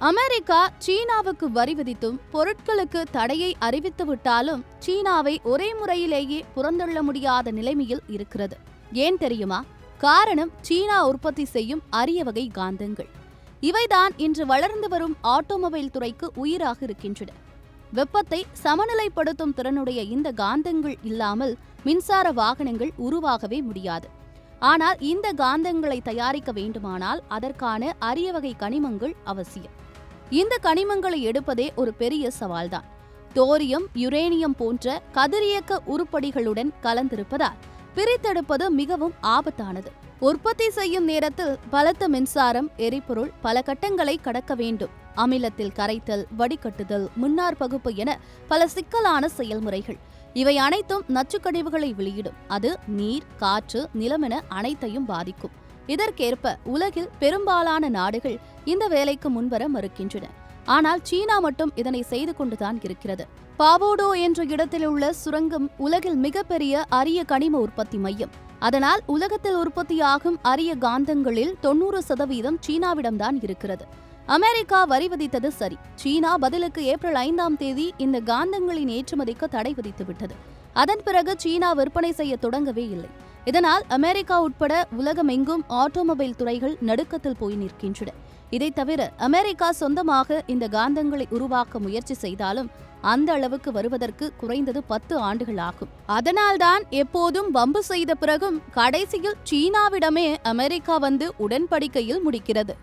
America சீனாவுக்கு வரி விதித்தும் பொருட்களுக்கு தடையை அறிவித்துவிட்டாலும் சீனாவை ஒரே முறையிலேயே புறந்தள்ள முடியாத நிலைமையில் இருக்கிறது. ஏன் தெரியுமா? காரணம் சீனா உற்பத்தி செய்யும் அரிய வகை காந்தங்கள். இவைதான் இன்று வளர்ந்து வரும் ஆட்டோமொபைல் துறைக்கு உயிராக இருக்கின்றன. வெப்பத்தை சமநிலைப்படுத்தும் திறனுடைய இந்த காந்தங்கள் இல்லாமல் மின்சார வாகனங்கள் உருவாகவே முடியாது. ஆனால் இந்த காந்தங்களை தயாரிக்க வேண்டுமானால் அதற்கான அரிய வகை கனிமங்கள் அவசியம். இந்த கனிமங்களை எடுப்பதே ஒரு பெரிய சவால்தான். தோரியம், யுரேனியம் போன்ற கதிரியக்க உருப்படிகளுடன் கலந்திருப்பதால் பிரித்தெடுப்பது மிகவும் ஆபத்தானது. உற்பத்தி செய்யும் நேரத்தில் பலத்த மின்சாரம், எரிபொருள் பல கட்டங்களை கடக்க வேண்டும். அமிலத்தில் கரைத்தல், வடிகட்டுதல், முன்னார் பகுப்பு என பல சிக்கலான செயல்முறைகள். இவை அனைத்தும் நச்சுக்கழிவுகளை வெளியிடும். அது நீர், காற்று, நிலம் என அனைத்தையும் பாதிக்கும். இதற்கேற்ப உலகில் பெரும்பாலான நாடுகள் இந்த வேலைக்கு முன்வர மறுக்கின்றன. ஆனால் சீனா மட்டும் இதனை செய்து கொண்டுதான் இருக்கிறது. பாவோடோ என்ற இடத்தில் உள்ள சுரங்கம் உலகில் மிகப்பெரிய அரிய கனிம உற்பத்தி மையம். அதனால் உலகத்தில் உற்பத்தியாகும் அரிய காந்தங்களில் 90% சீனாவிடம்தான் இருக்கிறது. அமெரிக்கா வரி விதித்தது சரி. சீனா பதிலுக்கு ஏப்ரல் 5ஆம் தேதி இந்த காந்தங்களின் ஏற்றுமதிக்கு தடை விதித்துவிட்டது. அதன் பிறகு சீனா விற்பனை செய்ய தொடங்கவே இல்லை. இதனால் அமெரிக்கா உட்பட உலகமெங்கும் ஆட்டோமொபைல் துறைகள் நடுக்கத்தில் போய் நிற்கின்றன. இதை தவிர அமெரிக்கா சொந்தமாக இந்த காந்தங்களை உருவாக்க முயற்சி செய்தாலும் அந்த அளவுக்கு வருவதற்கு குறைந்தது 10 ஆண்டுகள் ஆகும். அதனால்தான் எப்போதும் வம்பு செய்த பிறகும் கடைசியில் சீனாவிடமே அமெரிக்கா வந்து உடன்படிக்கையில் முடிக்கிறது.